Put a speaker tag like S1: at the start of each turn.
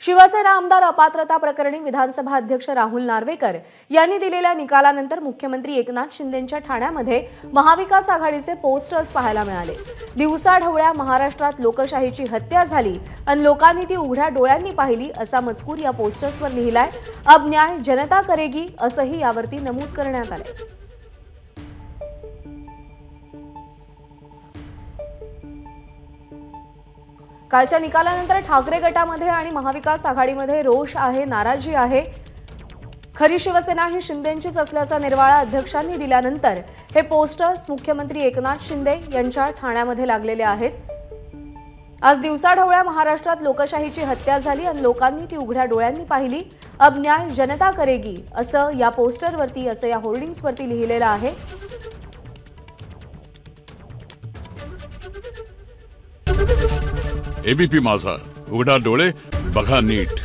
S1: शिवसेना आमदार अपात्रता प्रकरणी विधानसभा अध्यक्ष राहुल नार्वेकर यांनी दिलेल्या निकालानंतर मुख्यमंत्री एकनाथ शिंदेंच्या ठाण्यामध्ये महाविकास आघाडीचे पोस्टर्स पाहायला मिळाले। दिवसाढवळ्या महाराष्ट्रात लोकशाहीची हत्या झाली आणि लोकांनी ती उघड्या डोळ्यांनी पाहिली असा मजकूर या पोस्टर्सवर लिहिलाय। अब न्याय जनता करेगी असंही यावरती नमूद करण्यात आले। कालच्या निकालानंतर ठाकरे गटामध्ये आणि महाविकास आघाडीमध्ये रोष आहे, नाराजी आहे। खरी शिवसेना ही शिंदेंचीच असल्याचा निर्वाळा अध्यक्षांनी दिल्यानंतर हे पोस्टर्स मुख्यमंत्री एकनाथ शिंदे यांच्या ठाण्यामध्ये लागलेले आहेत। आज दिवसाढवळ्या महाराष्ट्रात लोकशाहीची हत्या झाली आणि लोकांनी ती उघड्या डोळ्यांनी पाहिली। अब न्याय जनता करेगी असं या पोस्टरवरती, असं या होर्डिंग्सवरती लिहिलेलं आहे।
S2: एबीपी माझा, उघडा डोळे बघा नीट।